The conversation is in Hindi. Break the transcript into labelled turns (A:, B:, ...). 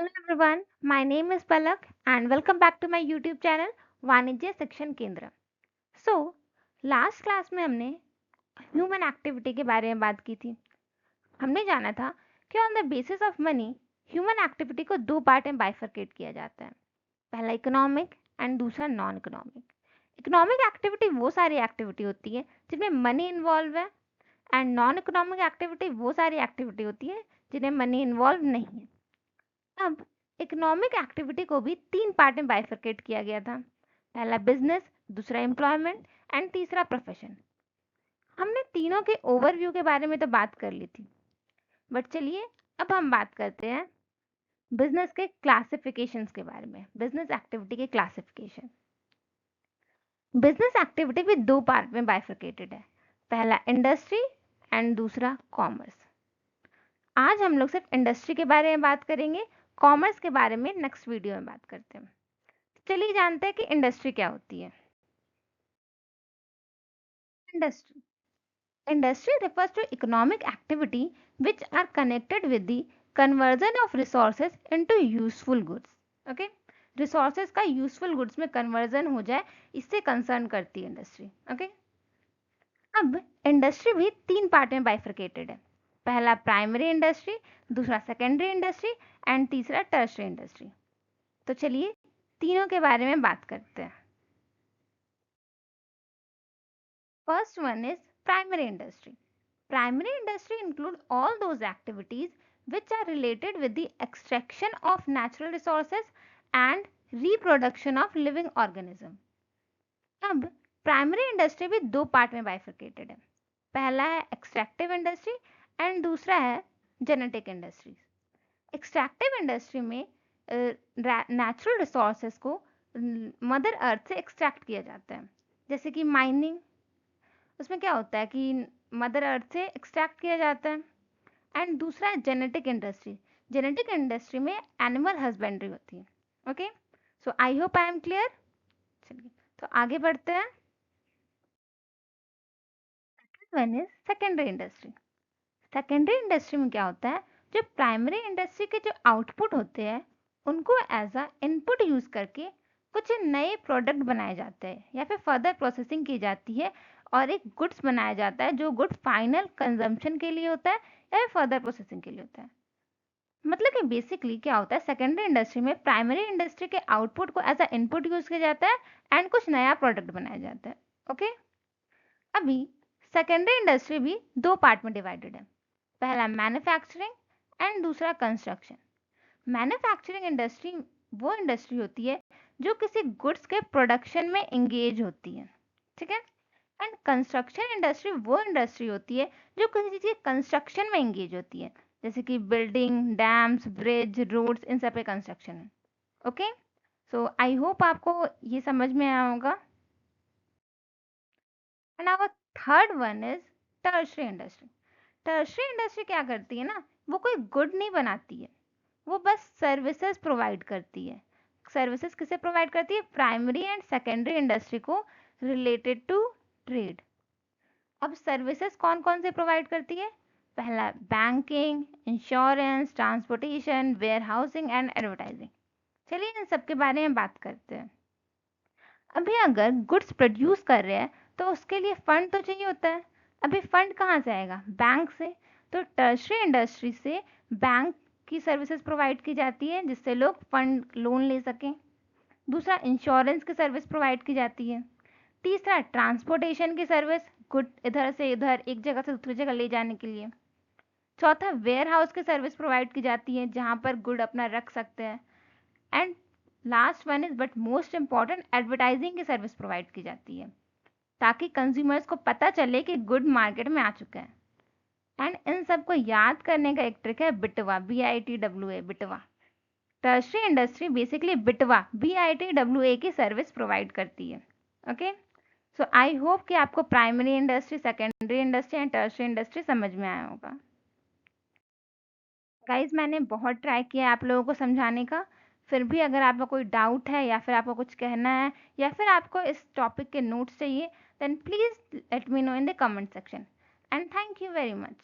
A: Hello everyone, my name is Palak and welcome back to my YouTube channel वाणिज्य शिक्षण केंद्र। So, लास्ट क्लास में हमने ह्यूमन एक्टिविटी के बारे में बात की थी। हमने जाना था कि on the basis of money human activity को दो पार्ट में बाइफरकेट किया जाता है, पहला इकोनॉमिक एंड दूसरा नॉन इकोनॉमिक। इकोनॉमिक एक्टिविटी वो सारी एक्टिविटी होती है जिनमें मनी इन्वॉल्व है एंड नॉन इकोनॉमिक एक्टिविटी वो सारी एक्टिविटी होती है जिनमें मनी इन्वॉल्व नहीं है। अब इकोनॉमिक एक्टिविटी को भी तीन पार्ट में बाइफरकेट किया गया था, पहला बिजनेस, दूसरा एम्प्लॉयमेंट एंड तीसरा प्रोफेशन। हमने तीनों के ओवरव्यू के बारे में तो बात कर ली थी, बट चलिए अब हम बात करते हैं बिजनेस के क्लासिफिकेशंस के बारे में, बिजनेस एक्टिविटी के क्लासिफिकेशन। बिजनेस एक्टिविटी भी दो पार्ट में बाइफरकेटेड है, पहला इंडस्ट्री एंड दूसरा कॉमर्स। आज हम लोग सिर्फ इंडस्ट्री के बारे में बात करेंगे, कॉमर्स के बारे में नेक्स्ट वीडियो में बात करते हैं। चलिए जानते हैं कि इंडस्ट्री क्या होती है। Industry industry refers to economic activity which are connected with the conversion of resources into useful goods. Okay, resources का यूजफुल गुड्स में कन्वर्जन हो जाए, इससे कंसर्न करती है इंडस्ट्री। ओके, अब इंडस्ट्री भी तीन पार्ट में बाइफरकेटेड है, पहला प्राइमरी इंडस्ट्री, दूसरा सेकेंडरी इंडस्ट्री एंड तीसरा टर्शरी इंडस्ट्री। तो चलिए तीनों के बारे में बात करते हैं। First one is primary industry. Primary industry include all those activities which are related with the extraction of natural resources and reproduction of living organism. अब प्राइमरी इंडस्ट्री भी दो पार्ट में बाइफरकेटेड है, पहला है एक्सट्रैक्टिव इंडस्ट्री एंड दूसरा है जेनेटिक इंडस्ट्रीज। एक्सट्रैक्टिव इंडस्ट्री में नेचुरल रिसोर्सेज को मदर अर्थ से एक्सट्रैक्ट किया जाता है, जैसे कि माइनिंग। उसमें क्या होता है कि मदर अर्थ से एक्सट्रैक्ट किया जाता है। एंड दूसरा है जेनेटिक इंडस्ट्री। जेनेटिक इंडस्ट्री में एनिमल हस्बेंड्री होती है। Okay, so I hope I am clear. चलिए तो आगे बढ़ते हैं। One is secondary industry. Secondary industry में क्या होता है, जो प्राइमरी इंडस्ट्री के जो आउटपुट होते हैं उनको एज अ इनपुट यूज करके कुछ नए प्रोडक्ट बनाए जाते हैं या फिर फर्दर प्रोसेसिंग की जाती है और एक गुड्स बनाया जाता है, जो गुड फाइनल कंजम्पशन के लिए होता है या फिर फर्दर प्रोसेसिंग के लिए होता है। मतलब कि बेसिकली क्या होता है, सेकेंडरी इंडस्ट्री में प्राइमरी इंडस्ट्री के आउटपुट को एज अ इनपुट यूज किया जाता है एंड कुछ नया प्रोडक्ट बनाया जाता है। ओके, अभी सेकेंडरी इंडस्ट्री भी दो पार्ट में डिवाइडेड है, पहला मैन्युफैक्चरिंग एंड दूसरा कंस्ट्रक्शन। मैन्युफैक्चरिंग इंडस्ट्री वो इंडस्ट्री होती है जो किसी गुड्स के प्रोडक्शन में एंगेज होती है, ठीक है। एंड कंस्ट्रक्शन इंडस्ट्री वो इंडस्ट्री होती है जो किसी चीज़ के कंस्ट्रक्शन में एंगेज होती है, जैसे कि बिल्डिंग, डैम्स, ब्रिज, रोड्स, इन सब पे कंस्ट्रक्शन है। ओके, सो आई होप आपको ये समझ में आया होगा। And our third one is tertiary industry. Tertiary industry क्या करती है ना, वो कोई गुड नहीं बनाती है, वो बस सर्विसेज प्रोवाइड करती है। सर्विसेज किसे प्रोवाइड करती है, प्राइमरी एंड सेकेंडरी इंडस्ट्री को रिलेटेड टू ट्रेड। अब सर्विसेज कौन कौन से प्रोवाइड करती है, पहला banking, insurance, transportation, warehousing and advertising. चलिए इन सब के बारे में बात करते हैं। अभी अगर गुड्स प्रोड्यूस कर रहे हैं तो उसके लिए फंड तो चाहिए होता है। अभी फंड कहाँ से आएगा, बैंक से। तो टर्शरी इंडस्ट्री से बैंक की सर्विसेज प्रोवाइड की जाती है जिससे लोग फंड लोन ले सकें। दूसरा इंश्योरेंस की सर्विस प्रोवाइड की जाती है। तीसरा ट्रांसपोर्टेशन की सर्विस, गुड इधर से इधर एक जगह से दूसरी जगह ले जाने के लिए। चौथा वेयर हाउस की सर्विस प्रोवाइड की जाती है जहाँ पर गुड अपना रख सकते हैं। And last one is but most important, advertising की सर्विस प्रोवाइड की जाती है ताकि कंज्यूमर्स को पता चले कि गुड मार्केट में आ चुका है। एंड इन सबको याद करने का एक ट्रिक है बिटवा, BITWA, बिटवा। टर्शरी इंडस्ट्री बेसिकली बिटवा, BITWA की सर्विस प्रोवाइड करती है। ओके, सो आई होप कि आपको primary industry, secondary industry and tertiary industry समझ में आया होगा। गाइज मैंने बहुत ट्राई किया है आप लोगों को समझाने का, फिर भी अगर आपका कोई डाउट है या फिर आपको कुछ कहना है या फिर आपको इस टॉपिक के नोट्स चाहिए, then please let me know in the comment section. And thank you very much.